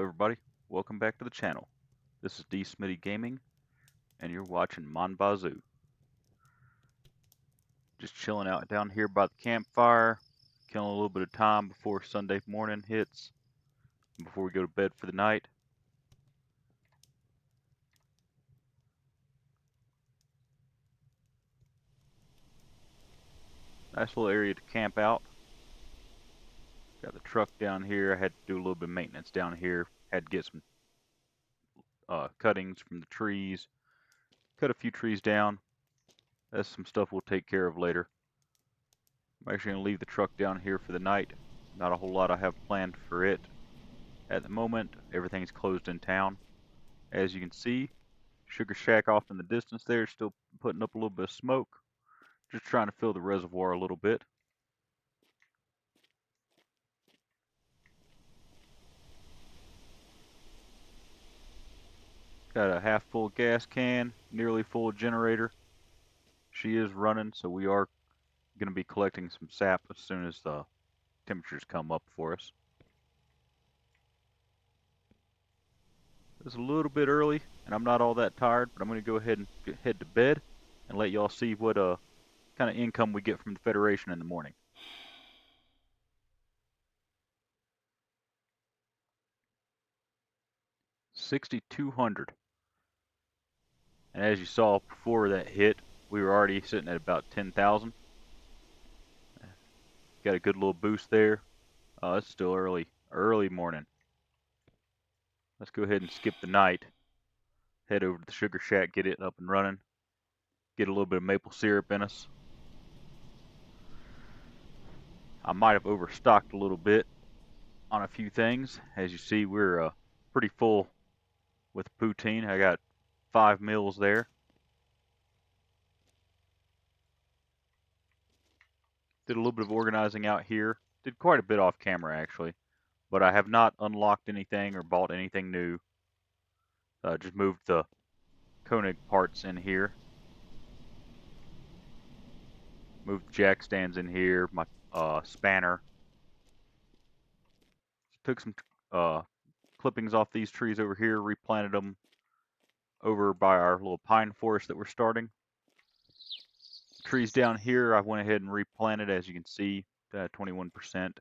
everybody, welcome back to the channel. This is D Smitty Gaming, and you're watching Mon Bazou. Just chilling out down here by the campfire, killing a little bit of time before Sunday morning hits, before we go to bed for the night. Nice little area to camp out. Got the truck down here. I had to do a little bit of maintenance down here. Had to get some cuttings from the trees. Cut a few trees down. That's some stuff we'll take care of later. I'm actually going to leave the truck down here for the night. Not a whole lot I have planned for it. At the moment, everything's closed in town. As you can see, Sugar Shack off in the distance there, still putting up a little bit of smoke. Just trying to fill the reservoir a little bit. Got a half full gas can, nearly full generator. She is running, so we are going to be collecting some sap as soon as the temperatures come up for us. It's a little bit early, and I'm not all that tired, but I'm going to go ahead and head to bed and let y'all see what kind of income we get from the Federation in the morning. $6,200. And as you saw before that hit, we were already sitting at about 10,000. Got a good little boost there. It's still early morning. Let's go ahead and skip the night. Head over to the Sugar Shack, get it up and running. Get a little bit of maple syrup in us. I might have overstocked a little bit on a few things. As you see, we're pretty full with poutine. I got 5 meals there. Did a little bit of organizing out here. Did quite a bit off camera actually, but I have not unlocked anything or bought anything new. Just moved the Koenig parts in here. Moved the jack stands in here, my spanner. Took some clippings off these trees over here, replanted them over by our little pine forest that we're starting. Trees down here, I went ahead and replanted, as you can see, 21%.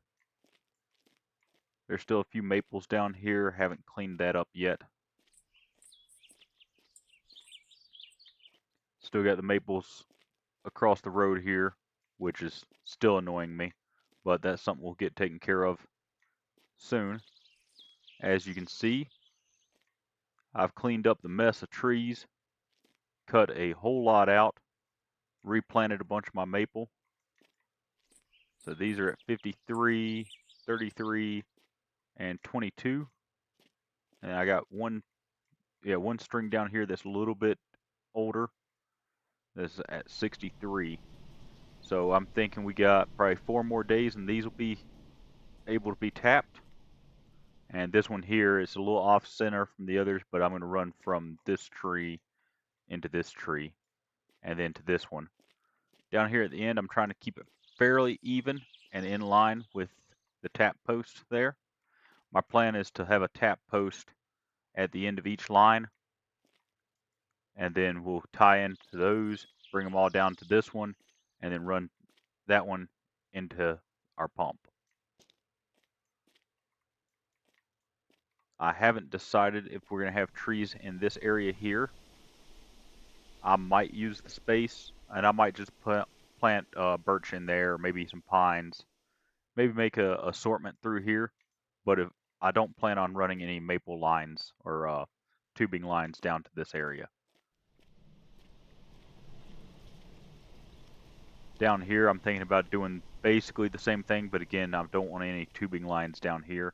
There's still a few maples down here, haven't cleaned that up yet. Still got the maples across the road here, which is still annoying me, but that's something we'll get taken care of soon. As you can see, I've cleaned up the mess of trees, cut a whole lot out, replanted a bunch of my maple. So these are at 53, 33, and 22. And I got one string down here that's a little bit older. This is at 63. So I'm thinking we got probably 4 more days and these will be able to be tapped. And this one here is a little off center from the others, but I'm going to run from this tree into this tree and then to this one. Down here at the end, I'm trying to keep it fairly even and in line with the tap posts there. My plan is to have a tap post at the end of each line, and then we'll tie into those, bring them all down to this one, and then run that one into our pump. I haven't decided if we're going to have trees in this area here. I might use the space, and I might just plant birch in there, or maybe some pines. Maybe make a assortment through here, but if I don't plan on running any maple lines or tubing lines down to this area. Down here, I'm thinking about doing basically the same thing, but again, I don't want any tubing lines down here.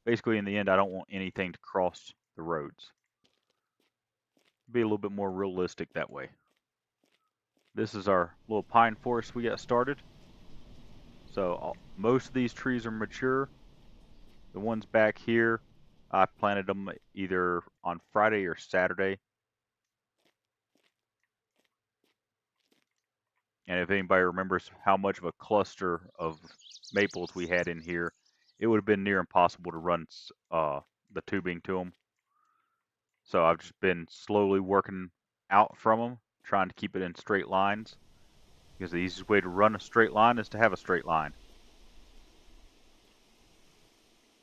Basically, in the end, I don't want anything to cross the roads. Be a little bit more realistic that way. This is our little pine forest we got started. So most of these trees are mature. The ones back here, I planted them either on Friday or Saturday. And if anybody remembers how much of a cluster of maples we had in here, it would have been near impossible to run the tubing to them. So I've just been slowly working out from them, trying to keep it in straight lines, because the easiest way to run a straight line is to have a straight line.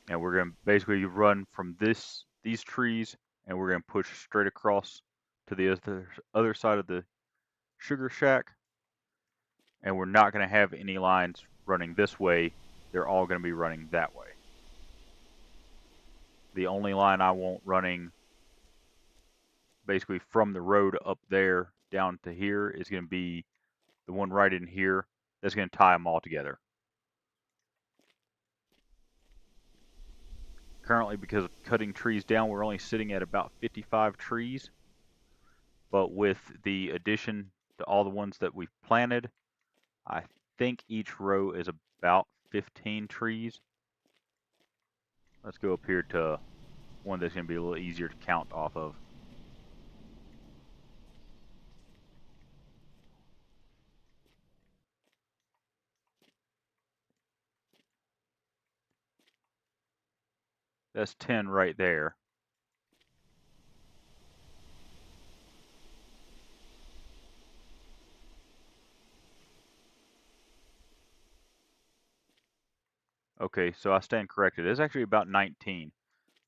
And we're going to basically run from these trees, and we're going to push straight across to the other side of the sugar shack. And we're not going to have any lines running this way. They're all going to be running that way. The only line I want running basically from the road up there down to here is going to be the one right in here. That's going to tie them all together. Currently, because of cutting trees down, we're only sitting at about 55 trees. But with the addition to all the ones that we've planted, I think each row is about 15 trees. Let's go up here to one that's going to be a little easier to count off of. That's 10 right there. Okay, so I stand corrected. It's actually about 19.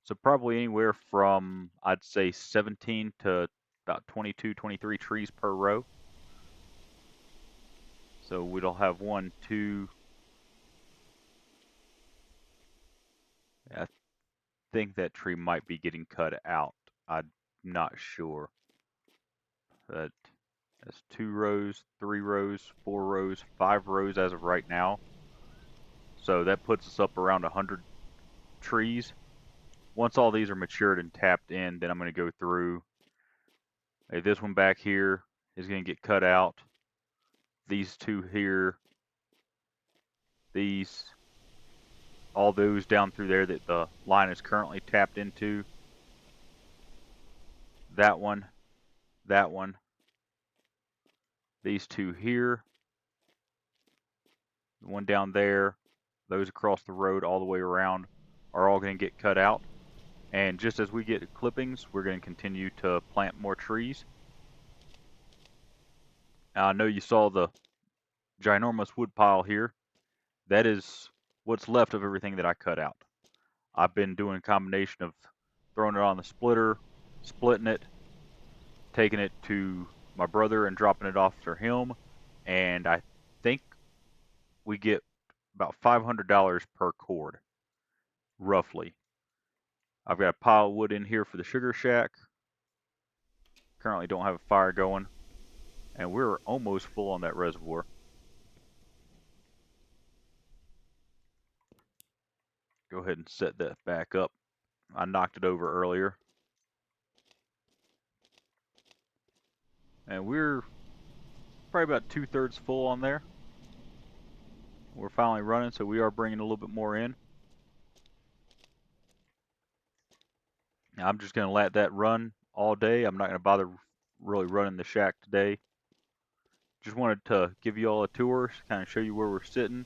So probably anywhere from, I'd say, 17 to about 22, 23 trees per row. So we'll have one, two. I think that tree might be getting cut out. I'm not sure. That's 2 rows, 3 rows, 4 rows, 5 rows as of right now. So that puts us up around 100 trees. Once all these are matured and tapped in, then I'm going to go through. Hey, this one back here is going to get cut out. These two here, these, all those down through there that the line is currently tapped into. That one, these two here, the one down there, those across the road all the way around are all going to get cut out. And just as we get clippings, we're going to continue to plant more trees. Now, I know you saw the ginormous wood pile here. That is what's left of everything that I cut out. I've been doing a combination of throwing it on the splitter, splitting it, taking it to my brother and dropping it off for him, and I think we get about $500 per cord, roughly. I've got a pile of wood in here for the sugar shack. Currently don't have a fire going, and we're almost full on that reservoir. Go ahead and set that back up. I knocked it over earlier. And we're probably about 2/3 full on there. We're finally running, so we are bringing a little bit more in. Now, I'm just going to let that run all day. I'm not going to bother really running the shack today. Just wanted to give you all a tour, kind of show you where we're sitting.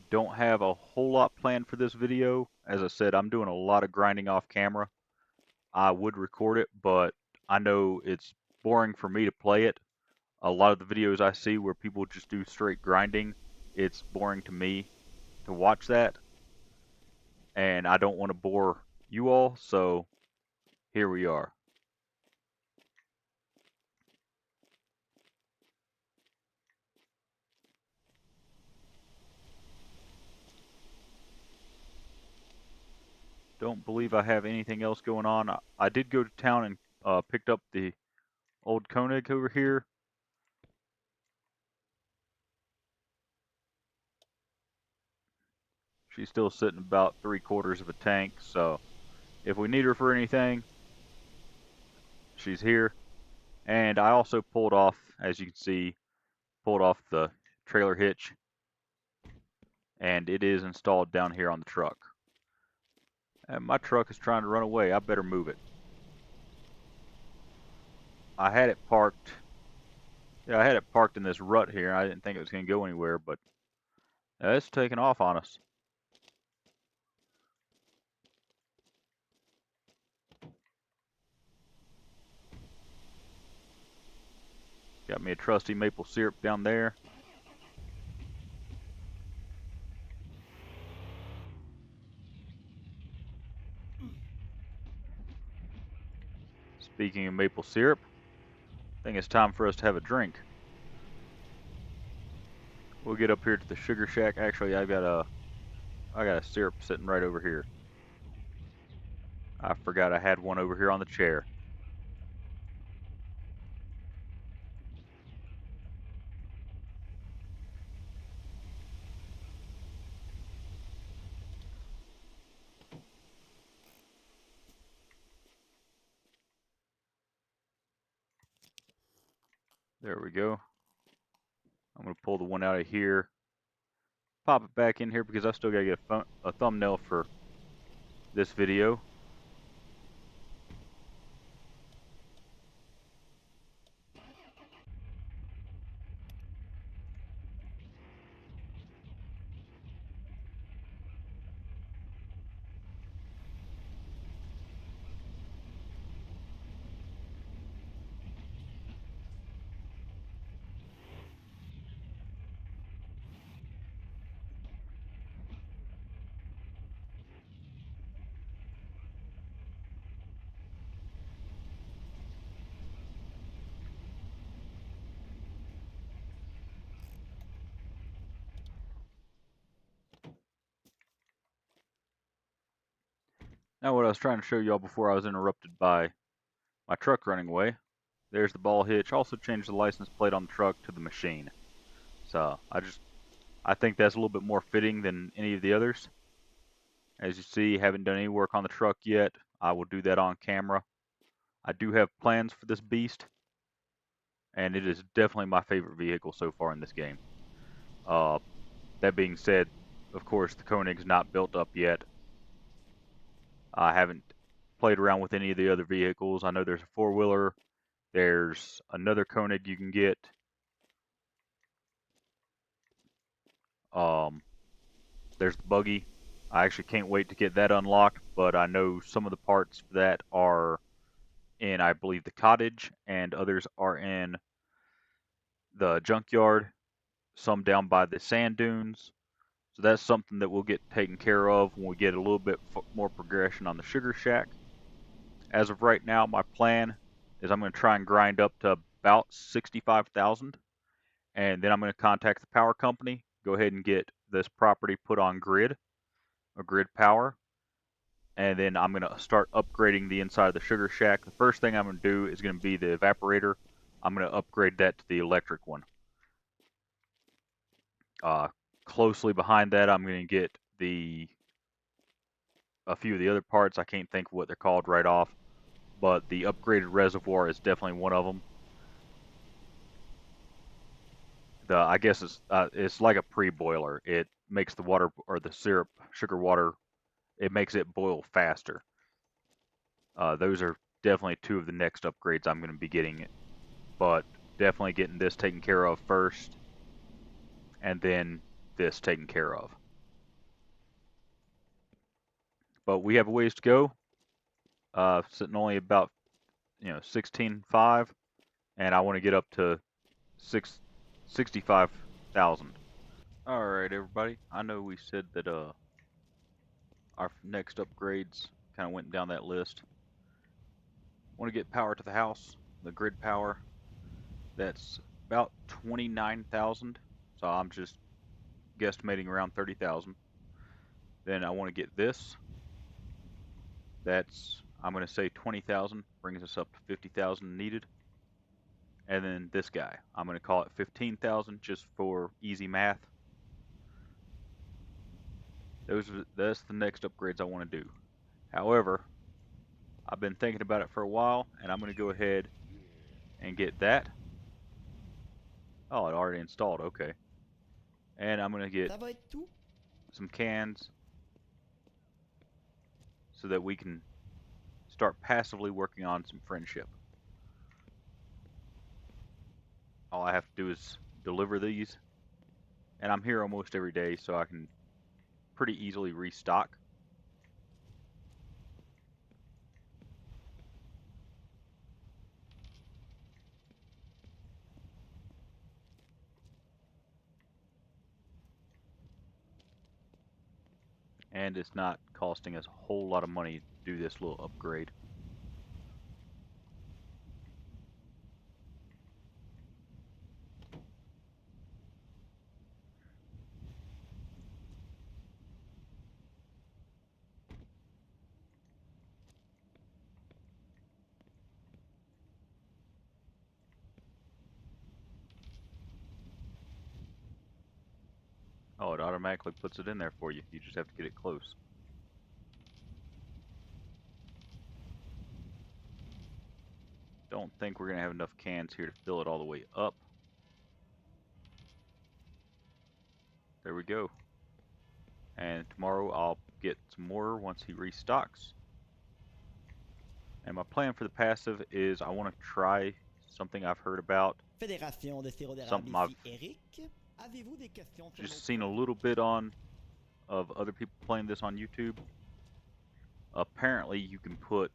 Don't have a whole lot planned for this video. As I said, I'm doing a lot of grinding off camera. I would record it, but I know it's boring for me to play it. A lot of the videos I see where people just do straight grinding, it's boring to me to watch that. And I don't want to bore you all, so here we are. Don't believe I have anything else going on. I did go to town and picked up the old Koenig over here. She's still sitting about 3/4 of a tank, so if we need her for anything, she's here. And I also pulled off, as you can see, pulled off the trailer hitch, and it is installed down here on the truck. And my truck is trying to run away. I better move it. I had it parked. Yeah, I had it parked in this rut here. I didn't think it was going to go anywhere, but it's taking off on us. Got me a trusty maple syrup down there. Speaking of maple syrup, I think it's time for us to have a drink. We'll get up here to the sugar shack. Actually, I got a syrup sitting right over here. I forgot I had one over here on the chair. There we go. I'm going to pull the one out of here, pop it back in here because I still got to get a thumbnail for this video. Now what I was trying to show y'all before I was interrupted by my truck running away. There's the ball hitch. Also changed the license plate on the truck to the machine. So I think that's a little bit more fitting than any of the others. As you see, haven't done any work on the truck yet. I will do that on camera. I do have plans for this beast, and it is definitely my favorite vehicle so far in this game. That being said, of course, the Koenig's not built up yet. I haven't played around with any of the other vehicles. I know there's a four-wheeler. There's another Koenig you can get. There's the buggy. I actually can't wait to get that unlocked, but I know some of the parts for that are in, I believe, the cottage, and others are in the junkyard, some down by the sand dunes. So that's something that we'll get taken care of when we get a little bit more progression on the sugar shack. As of right now, my plan is I'm going to try and grind up to about 65,000, and then I'm going to contact the power company, go ahead and get this property put on grid, or grid power, and then I'm going to start upgrading the inside of the sugar shack. The first thing I'm going to do is going to be the evaporator. I'm going to upgrade that to the electric one. Closely behind that, I'm going to get a few of the other parts. I can't think of what they're called right off, but the upgraded reservoir is definitely one of them. I guess it's like a pre-boiler. It makes the water, or the syrup, sugar water, it makes it boil faster. Those are definitely two of the next upgrades I'm going to be getting, but definitely getting this taken care of first, and then this taken care of. But we have a ways to go. Sitting only about 16.5, and I want to get up to 65,000. All right, everybody. I know we said that our next upgrades kind of went down that list. Want to get power to the house, the grid power. That's about 29,000. So I'm just guesstimating around 30,000. Then I want to get this. That's, I'm going to say 20,000, brings us up to 50,000 needed. And then this guy, I'm going to call it 15,000 just for easy math. That's the next upgrades I want to do. However, I've been thinking about it for a while, and I'm going to go ahead and get that. Oh, it already installed, okay. And I'm going to get some cans so that we can start passively working on some friendship. All I have to do is deliver these, and I'm here almost every day, so I can pretty easily restock. and it's not costing us a whole lot of money to do this little upgrade. Oh, it automatically puts it in there for you. You just have to get it close. Don't think we're going to have enough cans here to fill it all the way up. There we go. And tomorrow I'll get some more once he restocks. And my plan for the passive is I want to try something I've heard about. Fédération de sirop d'érable Something I've ici, Eric. Avez-vous des questions sur just nos seen a produits? little bit on of other people playing this on YouTube. Apparently you can put,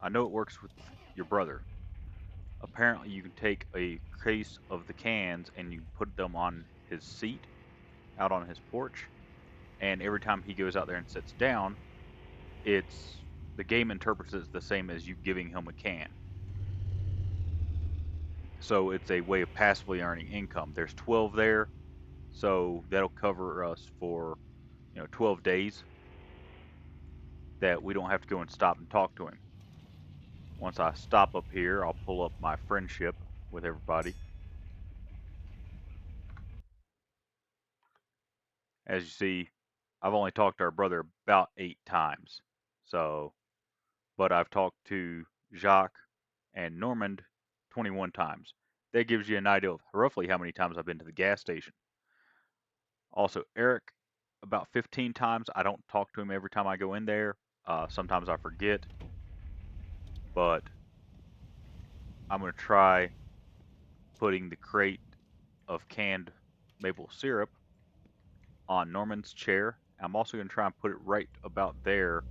I know it works with your brother. Apparently you can take a case of the cans and you put them on his seat out on his porch, and every time he goes out there and sits down, the game interprets it the same as you giving him a can. So it's a way of passively earning income. There's 12 there, so that'll cover us for 12 days that we don't have to go and stop and talk to him. Once I stop up here, I'll pull up my friendship with everybody. As you see, I've only talked to our brother about 8 times. So, but I've talked to Jacques and Normand 21 times. That gives you an idea of roughly how many times I've been to the gas station. Also, Eric, about 15 times. I don't talk to him every time I go in there. Sometimes I forget. But I'm going to try putting the crate of canned maple syrup on Norman's chair. I'm also going to try and put it right about there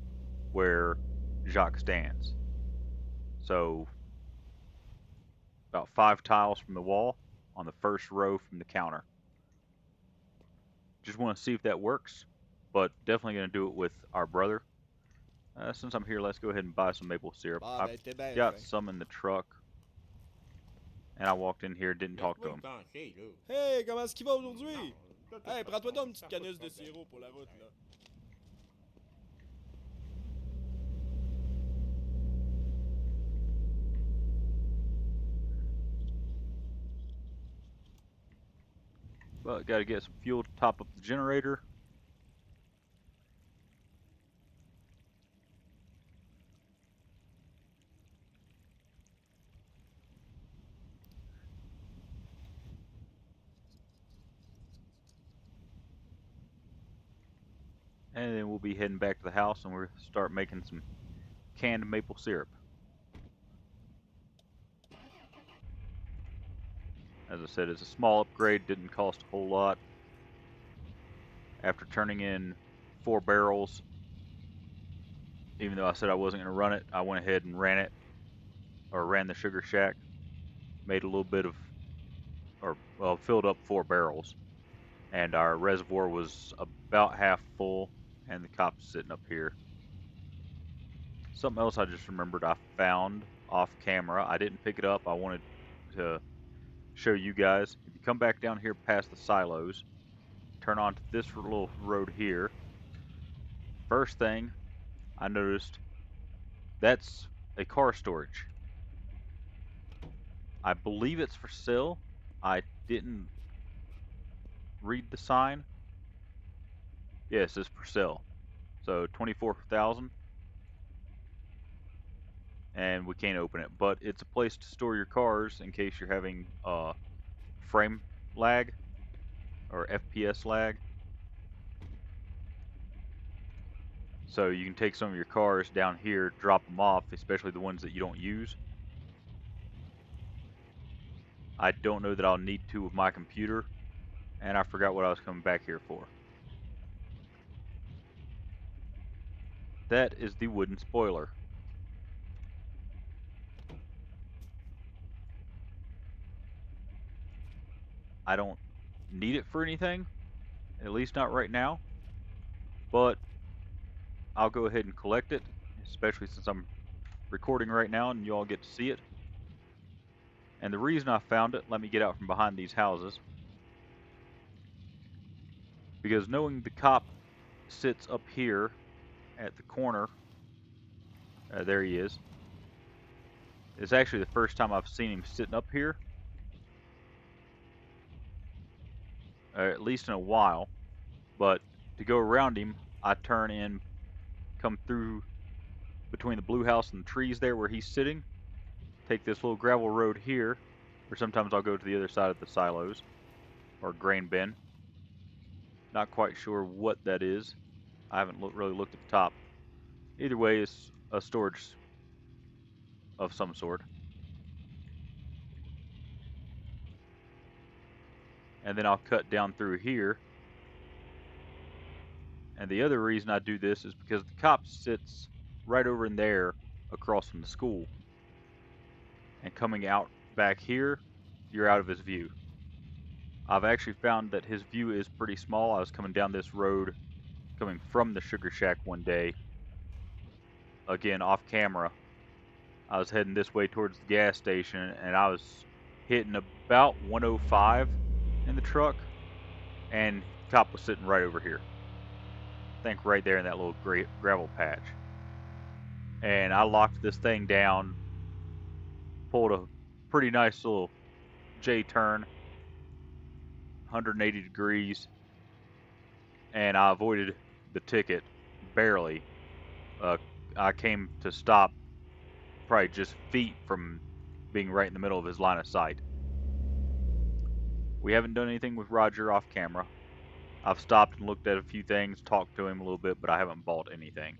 where Jacques stands. So about 5 tiles from the wall on the first row from the counter. Just want to see if that works, but definitely going to do it with our brother. Since I'm here, let's go ahead and buy some maple syrup. Ah, I've ben, t'es bien got fin. some in the truck, and I walked in here, didn't talk to him. Hey, comment est-ce qu'il va aujourd'hui? Hey, prends-toi donc une petite canisse de sirop pour la route, là. But got to get some fuel to top up the generator. And then we'll be heading back to the house and we'll start making some canned maple syrup. As I said, it's a small upgrade, didn't cost a whole lot. After turning in 4 barrels, even though I said I wasn't going to run it, I went ahead and ran the sugar shack, made a little bit of, filled up 4 barrels. And our reservoir was about half full, and the cop's sitting up here. Something else I just remembered I found off camera. I didn't pick it up. I wanted to show you guys. If you come back down here past the silos, turn onto this little road here. First thing I noticed, that's a car storage. I believe it's for sale. I didn't read the sign. Yes, it's for sale. So 24,000, and we can't open it. But it's a place to store your cars in case you're having frame lag or FPS lag. So you can take some of your cars down here, drop them off, especially the ones that you don't use. I don't know that I'll need to with my computer, and I forgot what I was coming back here for. That is the wooden spoiler. I don't need it for anything, at least not right now, but I'll go ahead and collect it, especially since I'm recording right now and you all get to see it. And the reason I found it, let me get out from behind these houses, because knowing the cop sits up here at the corner, there he is. It's actually the first time I've seen him sitting up here, at least in a while. But to go around him, I turn in, come through between the blue house and the trees there where he's sitting, take this little gravel road here, or sometimes I'll go to the other side of the silos, or grain bin. Not quite sure what that is. I haven't really looked at the top. Either way, it's a storage of some sort. And then I'll cut down through here. And the other reason I do this is because the cop sits right over in there across from the school. And coming out back here, you're out of his view. I've actually found that his view is pretty small. I was coming down this road, coming from the sugar shack one day, again off camera. I was heading this way towards the gas station, and I was hitting about 105 in the truck, and the cop was sitting right over here. I think right there in that little gravel patch. And I locked this thing down, pulled a pretty nice little J-turn, 180 degrees, and I avoided the ticket barely. I came to stop probably just feet from being right in the middle of his line of sight. We haven't done anything with Roger off camera. I've stopped and looked at a few things, talked to him a little bit, but I haven't bought anything.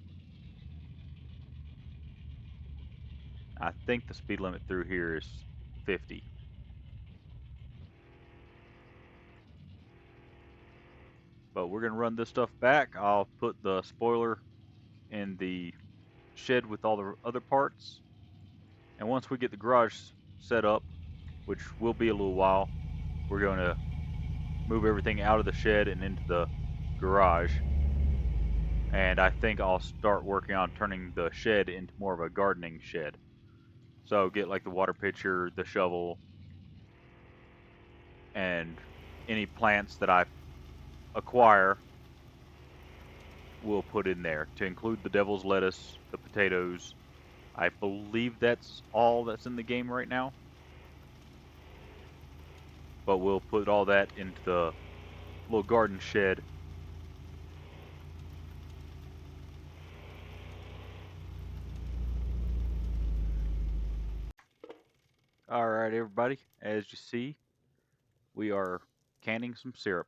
I think the speed limit through here is 50. But we're going to run this stuff back. I'll put the spoiler in the shed with all the other parts. And once we get the garage set up, which will be a little while, we're going to move everything out of the shed and into the garage. And I think I'll start working on turning the shed into more of a gardening shed. So get like the water pitcher, the shovel, and any plants that I acquire we'll put in there, to include the devil's lettuce, the potatoes. I believe that's all that's in the game right now. But we'll put all that into the little garden shed. Alright everybody, as you see, we are canning some syrup.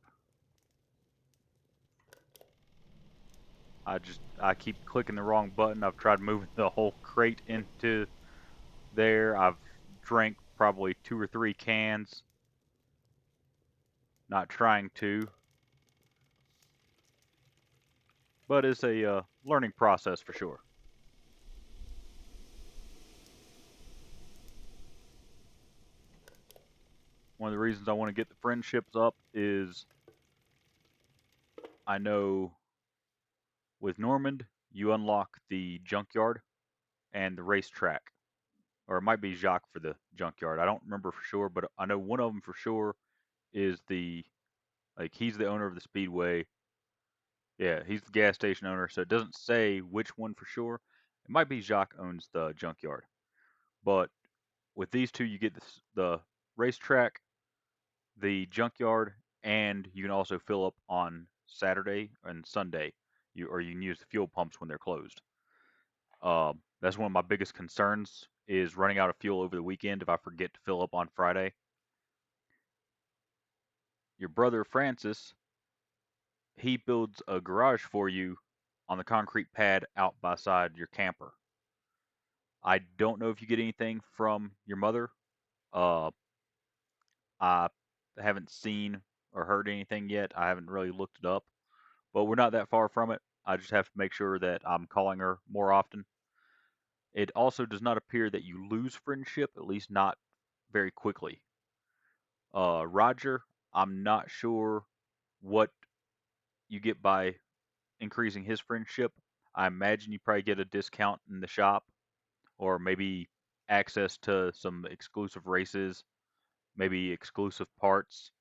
I keep clicking the wrong button. I've tried moving the whole crate into there. I've drank probably 2 or 3 cans. Not trying to. But it's a learning process for sure. One of the reasons I want to get the friendships up is I know with Normand, you unlock the junkyard and the racetrack. Or it might be Jacques for the junkyard. I don't remember for sure, but I know one of them for sure is he's the owner of the speedway. Yeah, he's the gas station owner, so it doesn't say which one for sure. It might be Jacques owns the junkyard. But with these two, you get the racetrack, the junkyard, and you can also fill up on Saturday and Sunday. You can use the fuel pumps when they're closed. That's one of my biggest concerns is running out of fuel over the weekend if I forget to fill up on Friday. Your brother Francis, he builds a garage for you on the concrete pad out beside your camper. I don't know if you get anything from your mother. Uh, I haven't seen or heard anything yet. I haven't really looked it up, but we're not that far from it. I just have to make sure that I'm calling her more often. It also does not appear that you lose friendship, at least not very quickly. Roger, I'm not sure what you get by increasing his friendship. I imagine you probably get a discount in the shop, or maybe access to some exclusive races, maybe exclusive parts.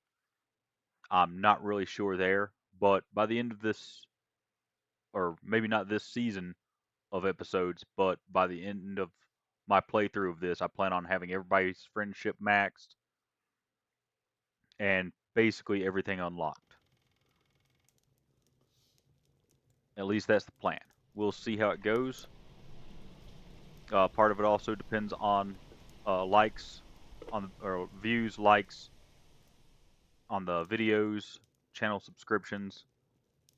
I'm not really sure there, but by the end of this, or maybe not this season of episodes, but by the end of my playthrough of this, I plan on having everybody's friendship maxed and basically everything unlocked. At least that's the plan. We'll see how it goes. Part of it also depends on likes, on or views, likes on the videos, channel subscriptions.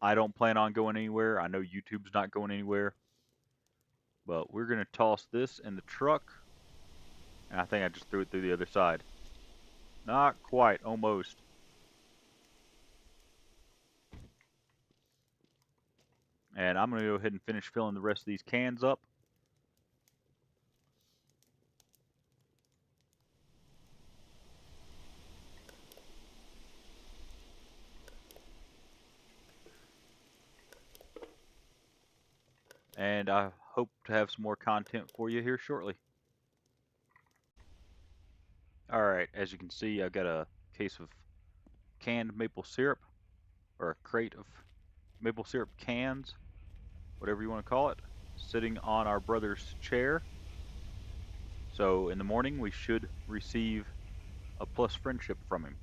I don't plan on going anywhere. I know YouTube's not going anywhere. But we're going to toss this in the truck. And I think I just threw it through the other side. Not quite, almost. And I'm going to go ahead and finish filling the rest of these cans up. And I hope to have some more content for you here shortly. Alright, as you can see, I've got a case of canned maple syrup, or a crate of maple syrup cans, whatever you want to call it, sitting on our brother's chair. So in the morning, we should receive a plus friendship from him.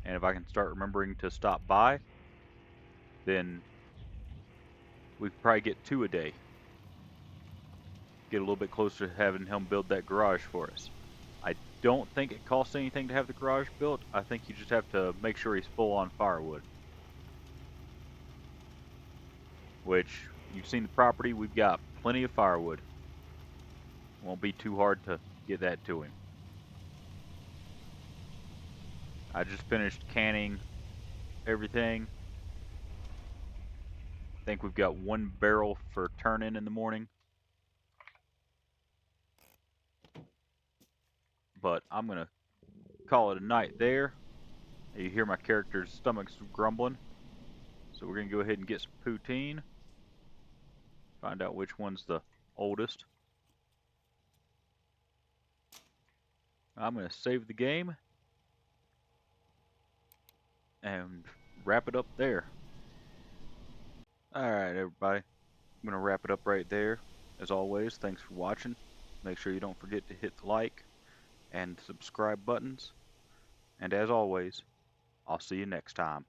And if I can start remembering to stop by, then we could probably get 2 a day. Get a little bit closer to having him build that garage for us. I don't think it costs anything to have the garage built. I think you just have to make sure he's full on firewood. Which, you've seen the property, we've got plenty of firewood. Won't be too hard to get that to him. I just finished canning everything. I think we've got 1 barrel for turn-in the morning. But I'm going to call it a night there. You hear my character's stomach's grumbling. So we're going to go ahead and get some poutine. Find out which one's the oldest. I'm going to save the game and wrap it up there. Alright, everybody. I'm going to wrap it up right there. As always, thanks for watching. Make sure you don't forget to hit the like and subscribe buttons. And as always, I'll see you next time.